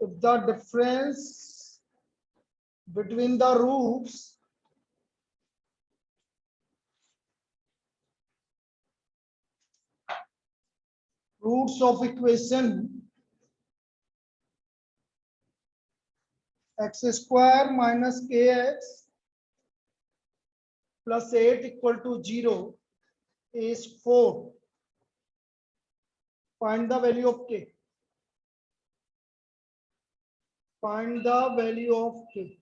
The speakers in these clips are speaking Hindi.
if the difference between the roots of equation x square minus kx plus 8 equal to 0 is 4. Find the value of k. Find the value of k.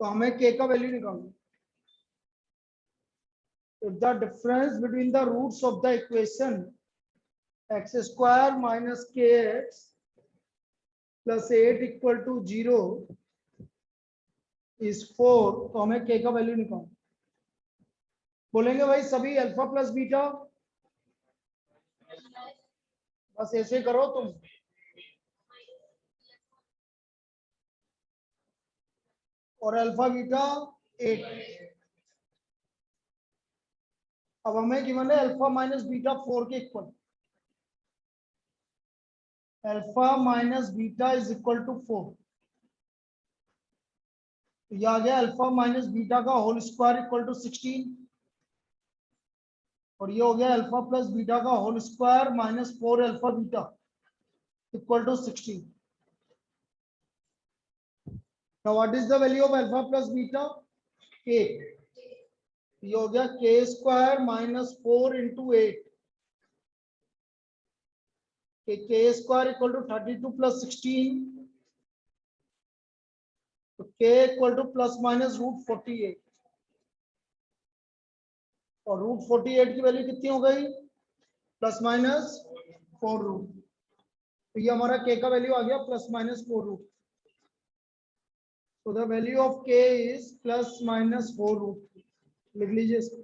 तो हमें k का वैल्यू निकालना. If the difference between the roots of the equation x square minus kx plus 8 equal to 0 is 4, तो हमें k का वैल्यू निकालना. बोलेंगे भाई सभी अल्फा प्लस बीटा, बस ऐसे करो तुम. और अल्फा बीटा 8. अब हमें गिवन है अल्फा माइनस बीटा 4 के equal. Alpha minus beta is equal to 4. यह आ गया अल्फा माइनस बीटा का होल स्क्वायर इक्वल टू 16, और ये हो गया अल्फा प्लस बीटा का whole square minus 4 alpha beta equal to 16. Now what is the value of alpha plus beta? K. ये हो गया k square minus 4 into 8. k square equal to 32 plus 16, तो k equal to plus minus root 48. और रूट 48 की वैल्यू कितनी हो गई? Plus minus 4 root. तो ये हमारा k का वैल्यू आ गया plus minus 4 root. So the value of k is plus minus 4 root. लिख लीजिए इसको.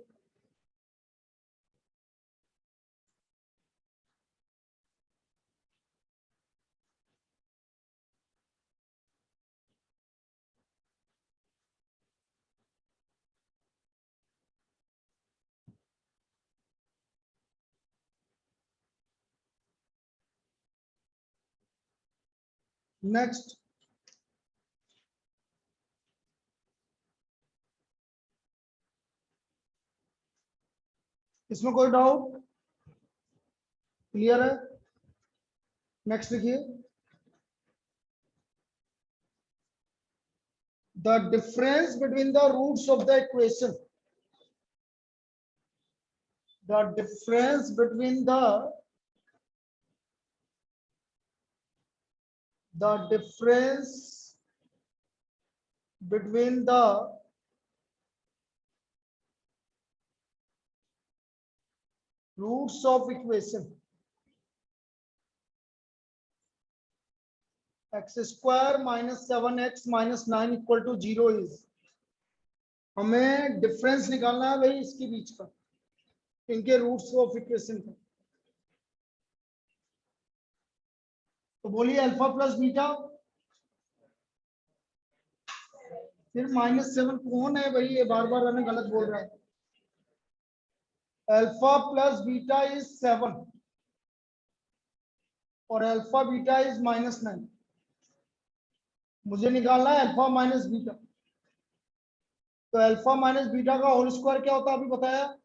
नेक्स्ट, इसमें कोई डाउट? क्लियर है? नेक्स्ट लिखिए. The difference between the roots of the equation. The difference between the difference between the roots of equation x square minus 7x minus 9 equal to 0 is. हमें डिफरेंस निकालना है भाई इसके बीच का, इनके रूट्स ऑफ इक्वेशन का. तो बोलिए अल्फा प्लस बीटा, फिर -7 कौन है भाई? ये बार बार हमें गलत बोल रहा है. अल्फा प्लस बीटा इज 7 और अल्फा बीटा इज -9. मुझे निकालना है अल्फा माइनस बीटा. तो अल्फा माइनस बीटा का होल स्क्वायर क्या होता है अभी बताया?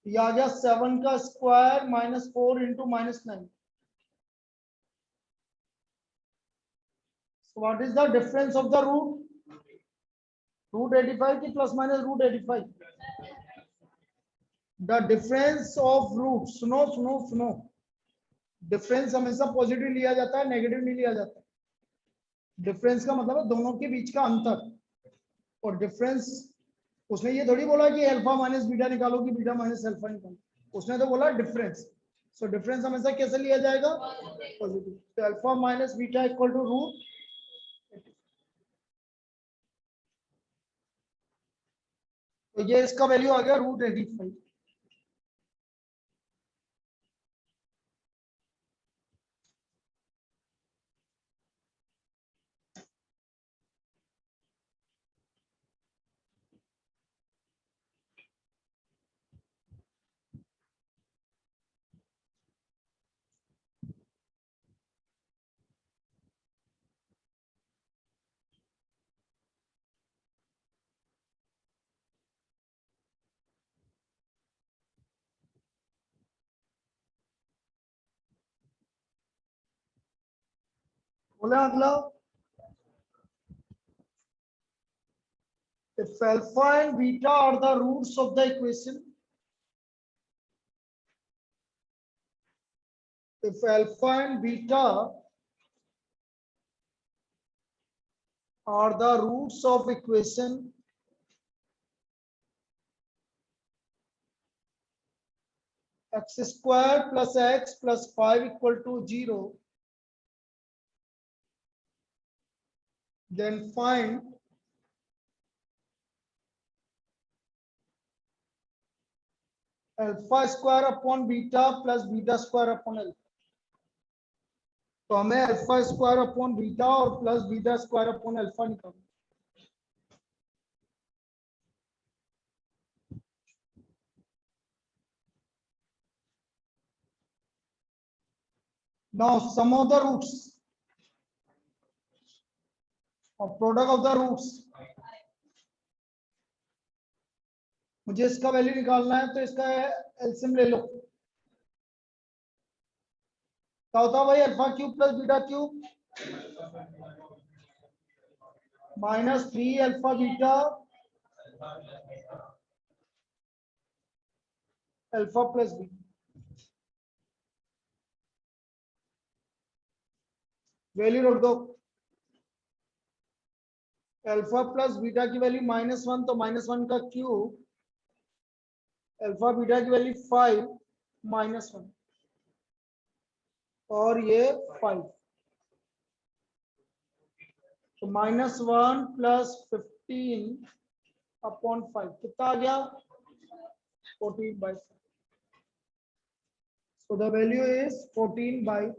यह आ गया 7 का square minus 4 into -9. So what is the difference of the root? Root 85 की plus minus root 85. The difference of root, सुनो सुनो सुनो, डिफरेंस हमेशा पॉजिटिव लिया जाता है, नेगेटिव नहीं लिया जाता. डिफरेंस का मतलब है दोनों के बीच का अंतर. और डिफरेंस, उसने ये थोड़ी बोला कि अल्फा माइनस बीटा निकालो कि बीटा माइनस अल्फा निकालो. उसने तो बोला डिफरेंस. सो डिफरेंस हमेशा कैसे लिया जाएगा? पॉजिटिव. तो alpha minus beta equal to root. तो ये इसका वैल्यू आ गया रूट 85. बोले अगला, if alpha and beta are the roots of the equation, if alpha and beta are the roots of equation x square plus x plus 5 equal to 0, then find alpha square upon beta plus beta square upon alpha. तो हमें अल्फा स्क्वायर अपॉन बीटा और plus beta square upon alpha निकालना। Now sum of the roots or product of the roots, मुझे इसका वैल्यू निकालना है तो इसका एलसीएम ले लो। क्या होता है भाई, alpha cube plus beta cube -3 alpha beta alpha plus beta. Value रख दो, अल्फा प्लस बीटा की वैल्यू -1 तो -1 का क्यूब, अल्फा बीटा की वैल्यू 5 -1 और ये 5, तो -1 प्लस 15 अपॉन 5 कितना आ गया, 14/5। So the value is 14/5.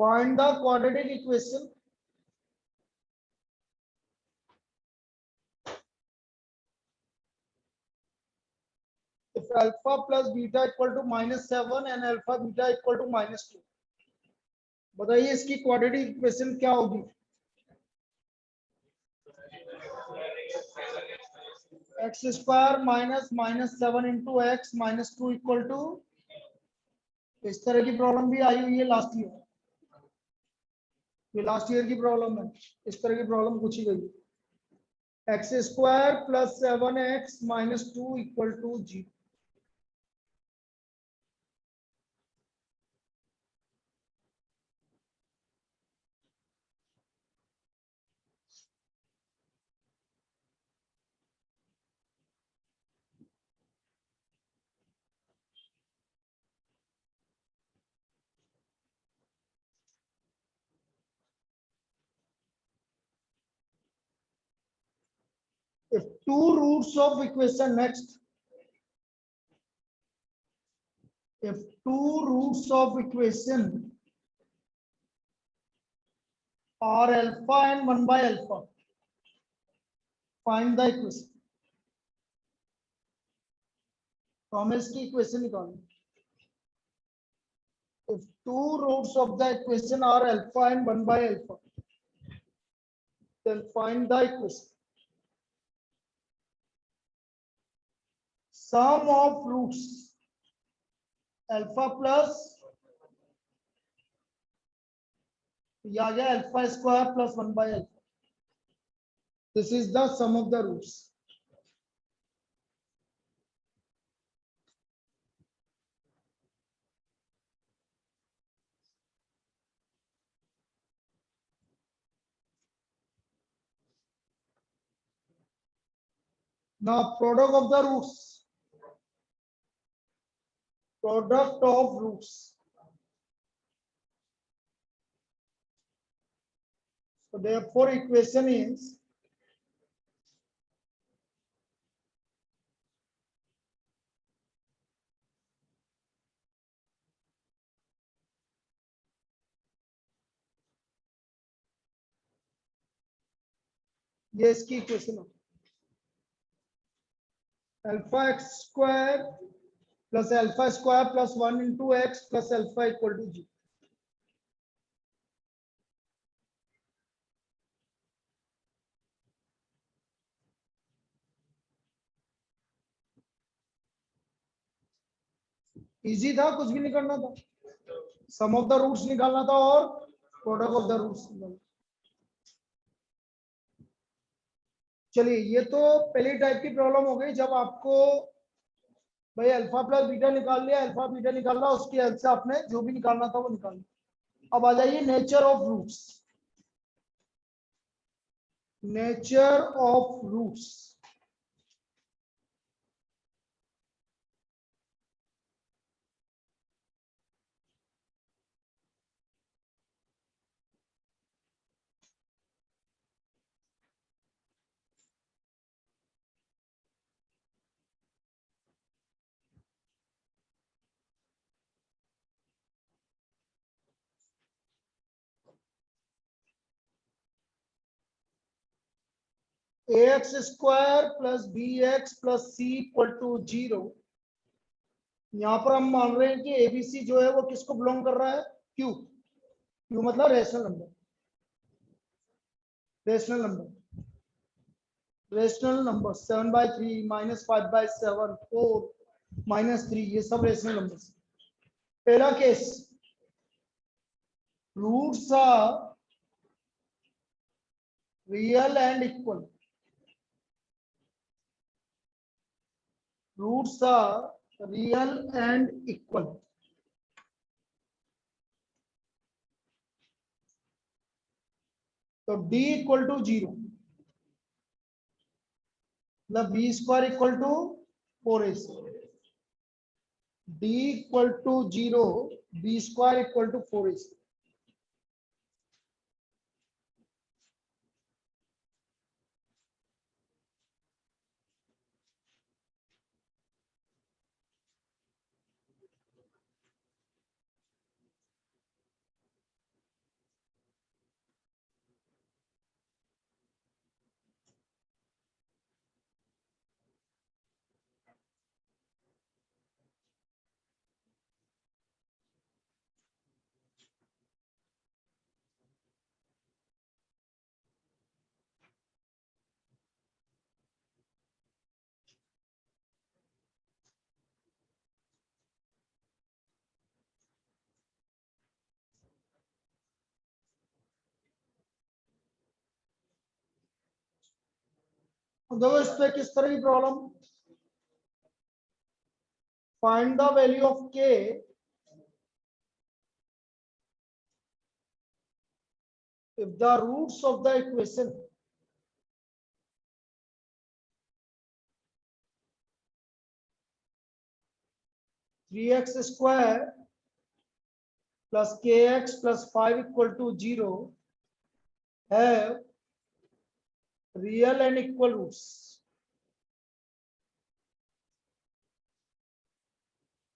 Find the quadratic equation if alpha plus beta equal to -7 and alpha beta equal to -2। बताइए इसकी क्वाड्रेटिक इक्वेशन क्या होगी। X square -7 into X -2 equal to, इस तरह की प्रॉब्लम भी आई हुई है लास्ट ईयर, ये लास्ट ईयर की प्रॉब्लम है, इस तरह की प्रॉब्लम पूछी गई। X square plus 7x -2 equal to 0। If two roots of equation next, if two roots of equation are alpha and 1/alpha, find the equation। तो हमें इसकी इक्वेशन निकालनी। If two roots of the equation are alpha and 1/alpha, then find the equation। Sum of roots alpha plus, ये आ गया alpha square plus 1/alpha। This is the sum of the roots. Now product of the roots, product of roots, so therefore equation is ये इसकी इक्वेशन है, alpha X square plus alpha square plus 1 into X plus alpha equal to जी। इजी था, कुछ भी नहीं करना था, सम ऑफ द रूट्स निकालना था और प्रोडक्ट ऑफ द रूट्स निकालना। चलिए, ये तो पहली टाइप की प्रॉब्लम हो गई जब आपको भाई अल्फा प्लस बीटा निकाल लिया, अल्फा बीटा निकालना, उसकी हेल्प से आपने जो भी निकालना था वो निकाल लिया। अब आ जाइए nature of roots. Nature of roots, ax square plus b x plus c equal to 0। यहां पर हम मान रहे हैं कि एबीसी जो है वो किसको बिलोंग कर रहा है, क्यू। क्यू मतलब rational number, rational number, rational number 7/3 -5/7 4 -3, ये सब रेशनल नंबर। पहला case, roots are real and equal. Roots are real and equal. तो d इक्वल टू 0, मतलब b square equal to 4ac। d equal to 0, b square equal to 4ac। देखो इस पे किस तरह की problem, find the value of k if the roots of the equation three x square plus kx plus 5 equal to 0 have real and equal roots.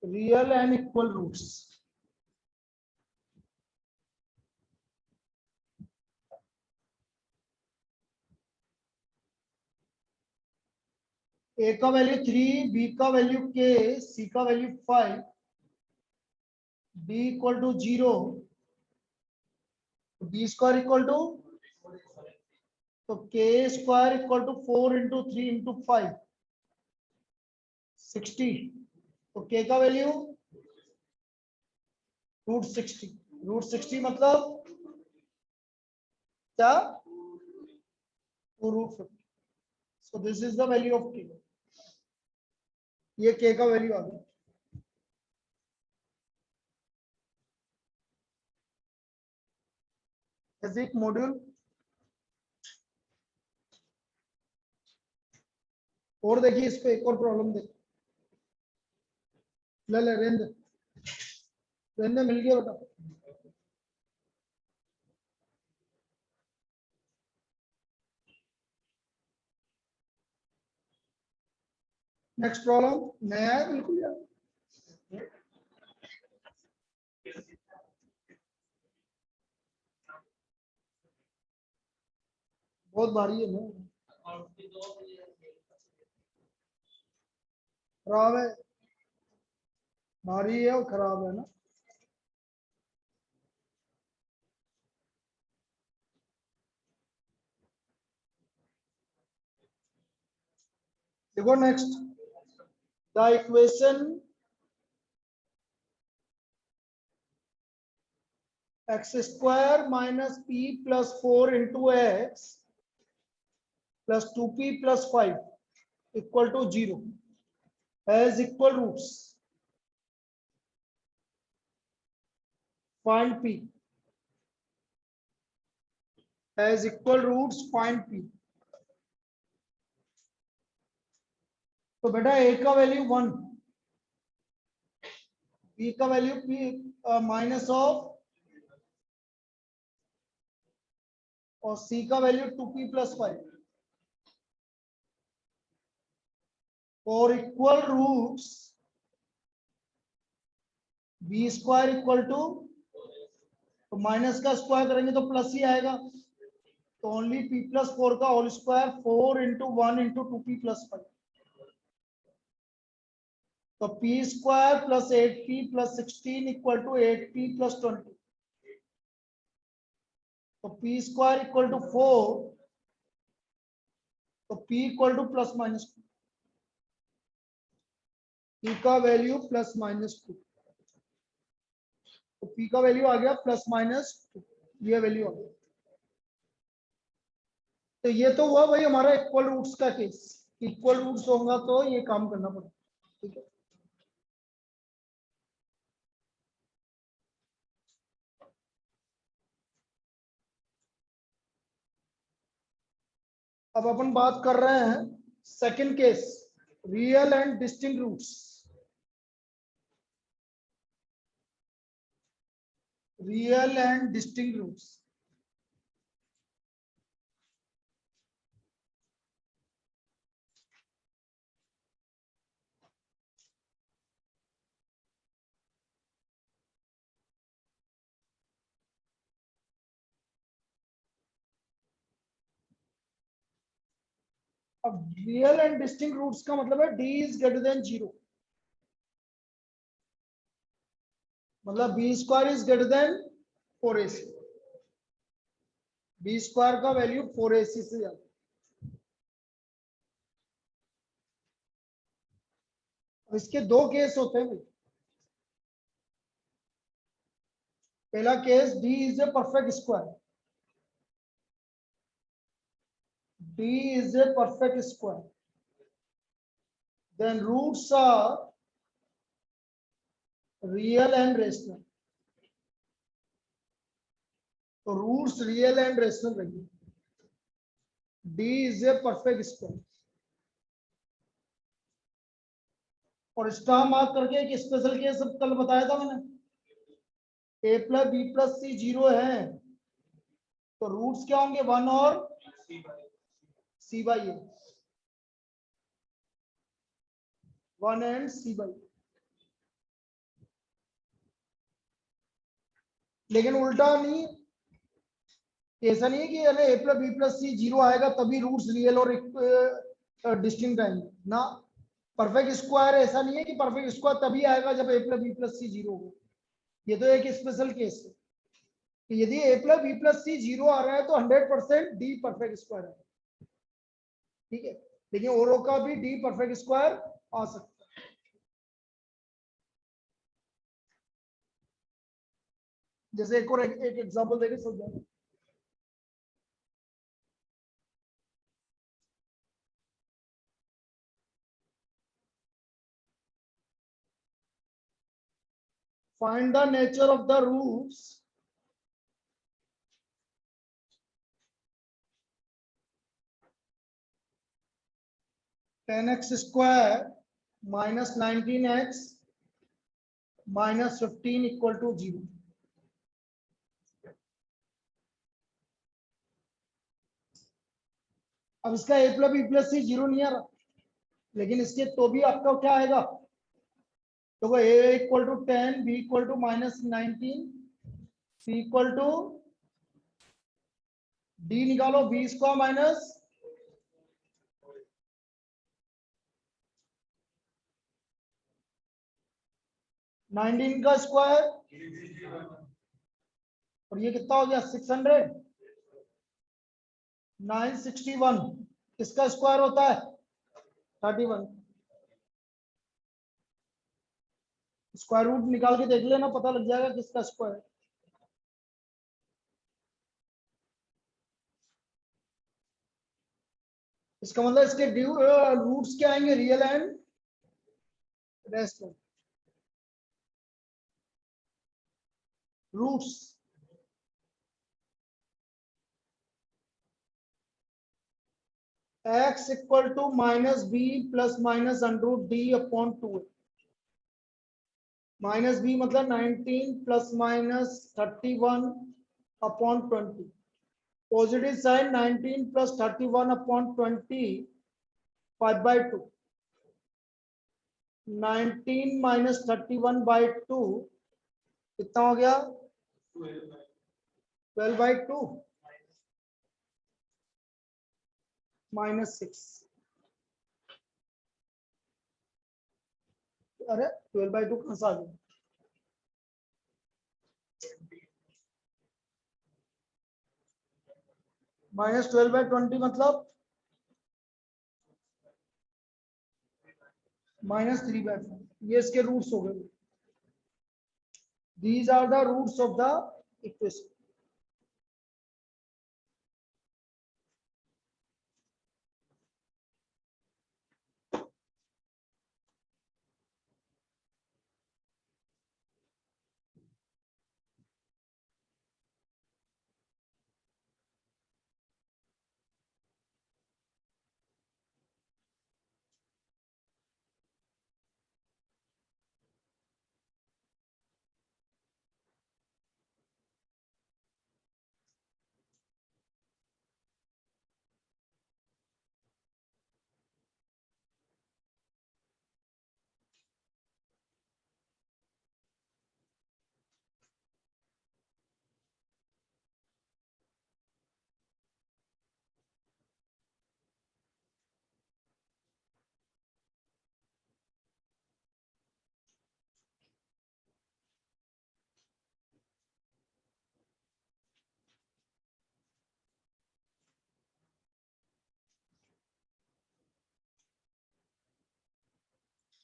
Real and equal roots. ए का वैल्यू 3, बी का वैल्यू k, सी का value 5, D equal to 0, b square equal to, तो के square equal to 4 into 3 into 5 60। तो के का वैल्यू √60। √60 मतलब क्या, 2√50। So this is the value of के। ये के का वैल्यू आ गया। बेसिक मॉड्यूल और देखिए, इस पे एक और प्रॉब्लम देखिए। ले ले रेंद मिल गया बेटा। नेक्स्ट प्रॉब्लम नया है बिल्कुल यार, बहुत भारी है ना, खराब है। भारी है और खराब है ना। देखो next, the equation x square minus p plus 4 into x plus 2p plus 5 equal to 0 has equal roots. Find p. Has equal roots, find p. तो बेटा a का वैल्यू 1, b का वैल्यू p माइनस ऑफ, और c का value 2p plus 5 for equal roots b square equal to, तो माइनस का स्क्वायर करेंगे तो प्लस ही आएगा, तो ओनली p प्लस 4 का whole square 4 into 1 into 2p plus 5, तो p square plus 8p plus 16 equal to 8p plus 20, तो p स्क्वायर इक्वल टू 4, तो p equal to plus minus 2, p का वैल्यू प्लस माइनस 2, तो p का वैल्यू आ गया प्लस माइनस 2, ये वैल्यू आ गया। तो ये तो हुआ भाई हमारा इक्वल रूट्स का केस, इक्वल रूट्स होगा तो ये काम करना पड़ेगा, ठीक है। अब अपन बात कर रहे हैं second case, real and distinct roots. Real and distinct roots, अब रियल एंड डिस्टिंक्ट रूट्स का मतलब है d इज ग्रेटर देन 0, मतलब b square is greater than 4ac, b square का वैल्यू 4ac से ज्यादा। इसके दो केस होते हैं भाई। पहला case d is a perfect square, d is a perfect square, then roots are real and rational, तो रूट्स रियल एंड रेशनल रहेंगे, d is a perfect square, और स्टार मार्क करके एक स्पेशल केस कल बताया था मैंने, a plus b plus c 0 है, तो रूट्स क्या होंगे 1 और c by A, 1 and c by, लेकिन उल्टा नहीं, ऐसा नहीं है कि अरे a plus b plus c 0 आएगा तभी रूट्स रियल और डिस्टिंक्ट आएंगे ना। परफेक्ट स्क्वायर ऐसा नहीं है कि परफेक्ट स्क्वायर तभी आएगा जब a plus b plus c 0 हो, ये तो एक स्पेशल केस है कि यदि a plus b plus c 0 आ रहा है तो 100% d परफेक्ट स्क्वायर है, ठीक है, लेकिन औरों का भी d परफेक्ट स्क्वायर आ सकता है। जैसे एक और एक एग्जांपल देके समझाएं, find the nature of the roots ten x square minus 19x minus 15 equal to 0। अब इसका a plus b plus c 0 नहीं आ रहा, लेकिन इसके तो भी आपका क्या आएगा, तो वो a equal to 10, b equal to minus 19, c equal to d निकालो b स्क्वायर माइनस, 19 का स्क्वायर और ये कितना हो गया 600। 961 किसका स्क्वायर होता है 31। स्क्वायर रूट निकाल के देख लेना, पता लग जाएगा किसका स्क्वायर। इसका मतलब इसके रूट्स क्या आएंगे, real and rest roots. x equal to minus b plus minus under root d upon 2। Minus b मतलब 19 plus minus 31 upon 20। Positive sign 19 plus 31 upon 20 5/2। 19 minus 31/2 कितना हो गया 12/2 -6। अरे 12/2 कहां से आ गया। -12/20 मतलब -3/4। ये इसके रूट्स हो गए। These are the roots of the equation.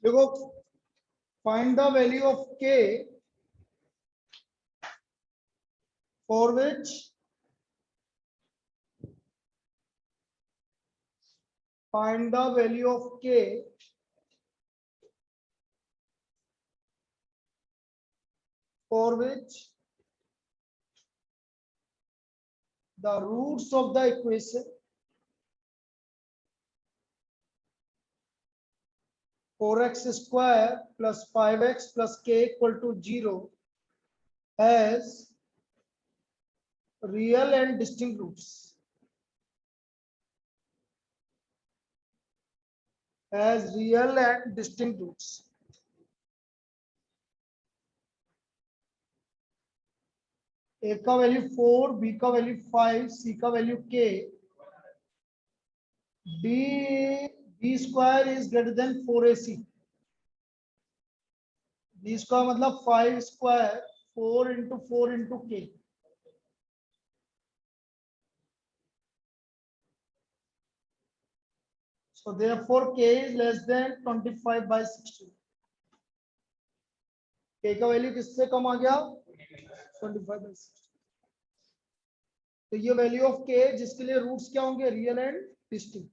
देखो find the value of k for which find the value of k for which the roots of the equation 4x square plus 5x plus k equal to 0 has real and distinct roots. Has real and distinct roots. A का वैल्यू 4, बी का वैल्यू 5, सी का value k, b square is greater than 4ac। b square मतलब 5 square 4 into 4 into k। So therefore k is less than 25/16। k का वैल्यू किससे कम आ गया 25/16। तो ये वैल्यू ऑफ k जिसके लिए रूट्स क्या होंगे रियल एंड डिस्टिंक्ट।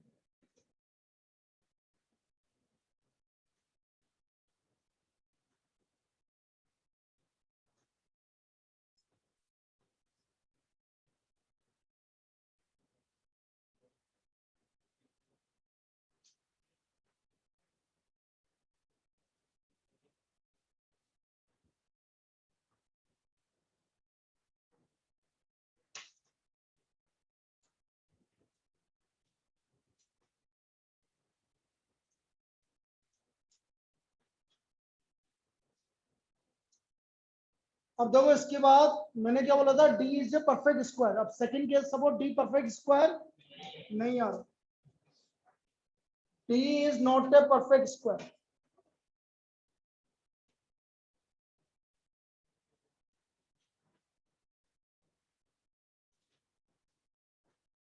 अब देखो इसके बाद मैंने क्या बोला था d is a perfect square. अब second case suppose d perfect square नहीं आ रहा, d is not a perfect square.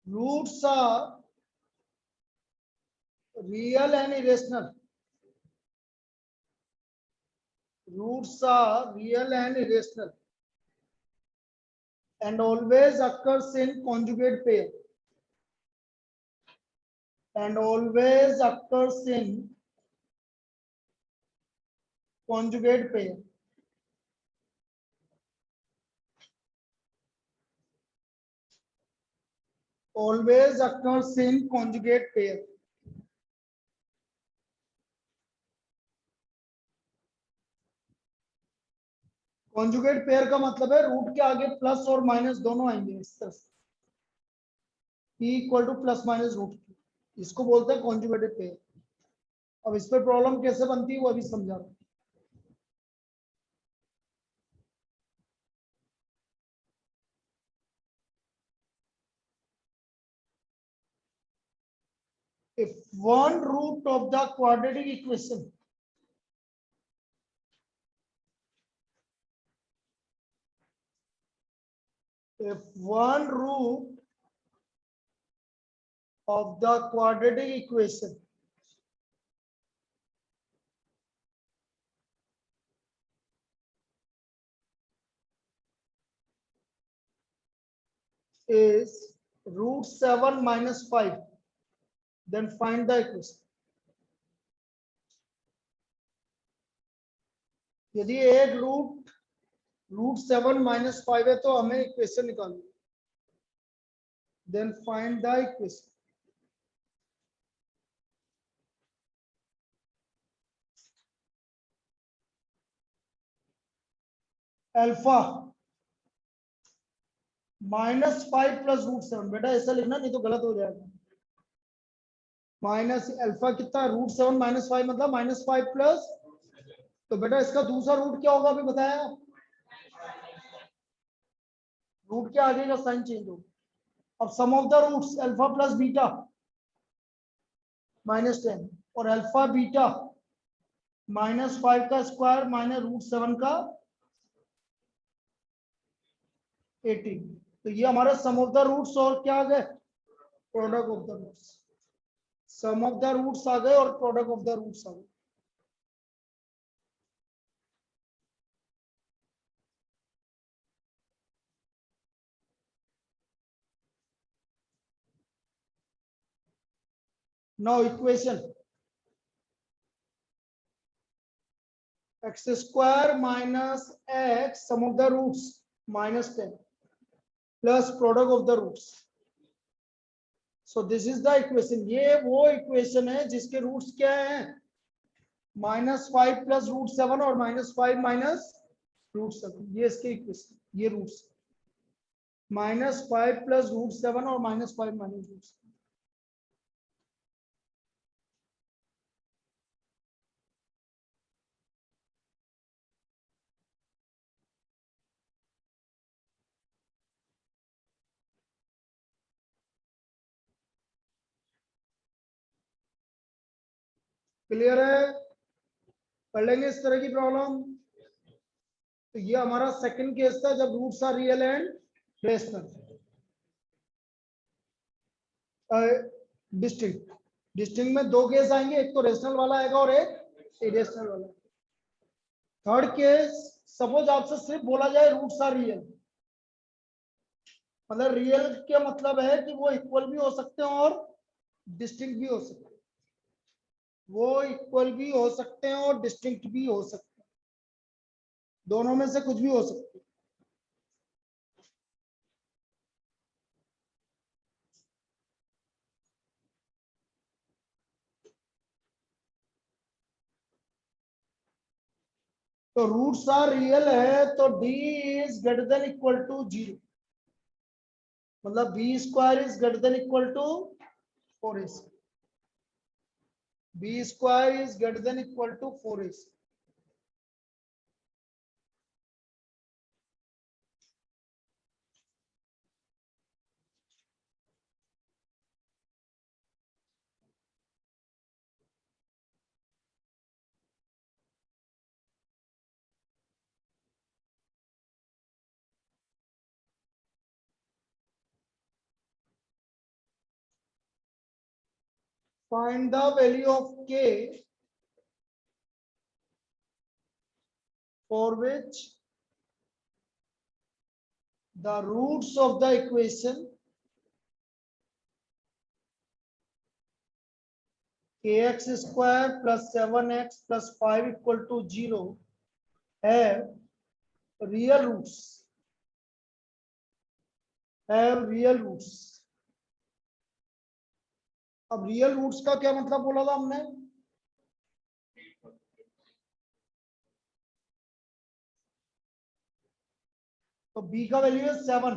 roots are real and irrational. Roots are real and irrational and always occurs in conjugate pair. And always occurs in conjugate pair. Always occurs in conjugate pair. Conjugate pair का मतलब है रूट के आगे प्लस और माइनस दोनों आएंगे इस तरह से, p equal to plus minus root की, इसको बोलते हैं कॉन्जुगेटिव पेयर। अब इस पर प्रॉब्लम कैसे बनती है वो अभी समझा रहा हूं। If one root of the quadratic equation if one root of the quadratic equation is root 7 minus 5, then find the equation. यदि एक रूट 7 माइनस 5 है तो हमें इक्वेशन निकालनी, then find the equation. Alpha -5 plus root 7, बेटा ऐसा लिखना नहीं तो गलत हो जाएगा। माइनस अल्फा कितना, रूट 7 माइनस 5 मतलब -5 प्लस, तो बेटा इसका दूसरा रूट क्या होगा अभी बताया, रूट के आगे का साइन चेंज होगा। अब sum of the roots alpha plus beta -10 और अल्फा बीटा -5 का स्क्वायर माइनस रूट 7 का 18, तो ये हमारा सम ऑफ द रूट्स और क्या आ गए, product of the roots. Sum of the roots आ गए और प्रोडक्ट ऑफ द रूट्स आ गए। Now equation x square minus x sum of the roots -10 plus product of the roots. So this is the equation. ये वो इक्वेशन है जिसके रूट्स क्या हैं, -5 प्लस रूट 7 और -5 माइनस रूट 7, ये इसके इक्वेशन, ये रूट्स -5 प्लस रूट 7 और -5 माइनस रूट 7। क्लियर है, कर लेंगे इस तरह की प्रॉब्लम। तो ये हमारा सेकंड केस था जब roots are real and rational, distinct. Distinct में दो केस आएंगे, एक तो रेशनल वाला आएगा और एक इरेशनल वाला। थर्ड केस, सपोज आपसे सिर्फ बोला जाए रूट्स आर रियल, मतलब रियल क्या मतलब है कि वो इक्वल भी हो सकते हैं और डिस्टिंक्ट भी हो सकते हैं, वो इक्वल भी हो सकते हैं और डिस्टिंक्ट भी हो सकते हैं, दोनों में से कुछ भी हो सकते हैं। तो रूट्स आर रियल है तो d is greater than equal to 0, मतलब b square is greater than equal to 4ac, b square is greater than equal to 4ac। Find the value of k for which the roots of the equation kx square plus 7x plus 5 equal to 0 have real roots. Have real roots. अब रियल रूट्स का क्या मतलब बोला था हमने? तो b का वैल्यू है 7,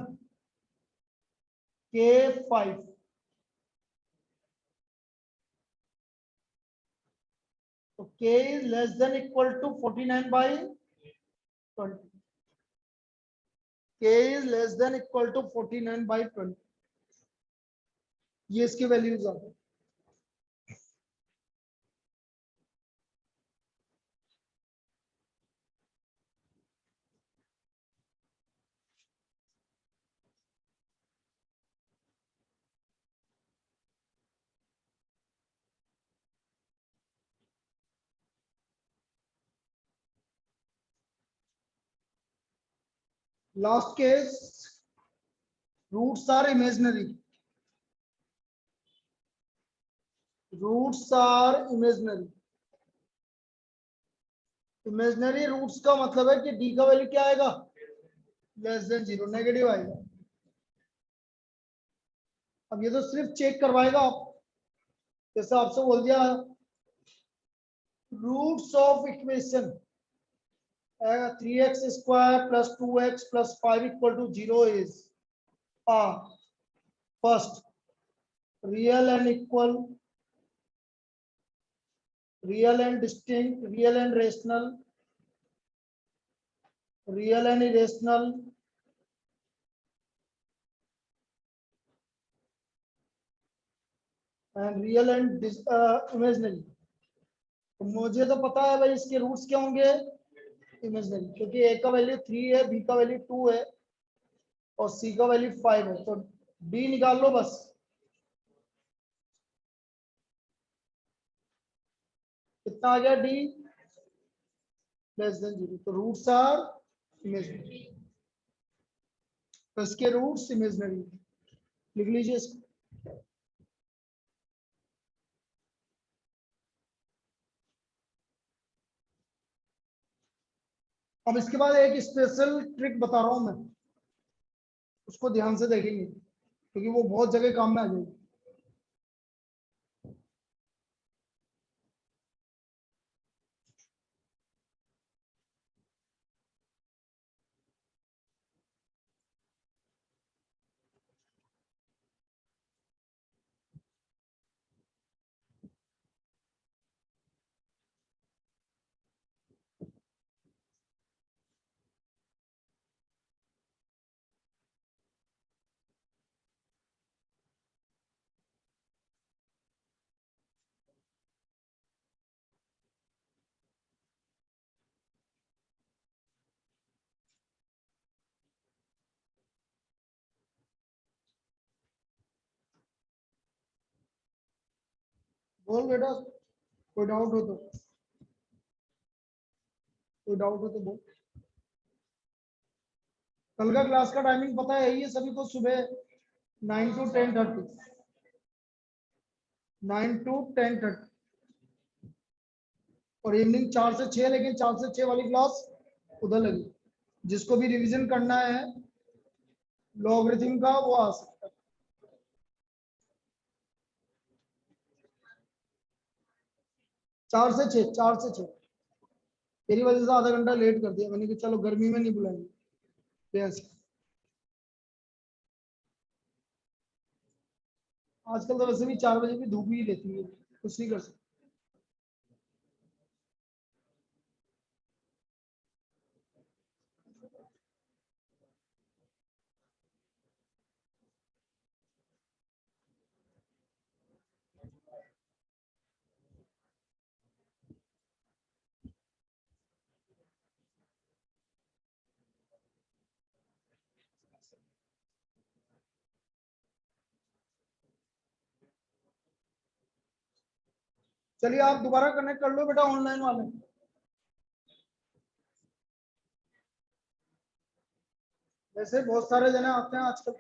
k 5, तो k is less than equal to 49 by 20. k is less than equal to 49 by 20. ये इसके वैल्यूज आ गए. Last case, roots are imaginary. Roots are imaginary. Imaginary roots का मतलब है कि d का वैल्यू क्या आएगा? लेस देन 0, नेगेटिव आएगा. अब ये तो सिर्फ चेक करवाएगा आप, जैसे आपसे बोल दिया roots of equation 3x square plus 2x plus 5 equal to 0 is first real and equal, real and distinct, real and rational, real and irrational, and real and imaginary. तो मुझे तो पता है भाई इसके रूट्स क्या होंगे? इमेजिनरी, क्योंकि a का वैल्यू 3 है, b का वैल्यू 2 है और c का वैल्यू 5 है, तो d निकाल लो बस. कितना आ गया? d लेस देन 0, तो रूट्स आर इमेजिनरी. तो इसके रूट्स इमेजिनरी लिख लीजिए इसको. अब इसके बाद एक स्पेशल ट्रिक बता रहा हूं मैं, उसको ध्यान से देखेंगे क्योंकि वो बहुत जगह काम में आ जाएगी. बोल बेटा, कोई डाउट हो तो, कोई डाउट हो तो बोल. कल का क्लास का टाइमिंग पता है ये सभी को, सुबह 9 to 10:30, 9 to 10:30 और इवनिंग 4 से 6, लेकिन 4 से 6 वाली क्लास उधर लगी. जिसको भी रिवीजन करना है लॉगरिथम का वो आ सकता है. 4 से 6, 4 से 6. तेरी वजह से आधा घंटा लेट कर दिया मैंने कि चलो गर्मी में नहीं बुलाएंगे. आजकल तो वैसे भी 4 बजे भी धूप ही रहती है, कुछ नहीं कर सकते. चलिए आप दोबारा कनेक्ट कर लो बेटा ऑनलाइन वाले। वैसे बहुत सारे जने आते हैं आजकल।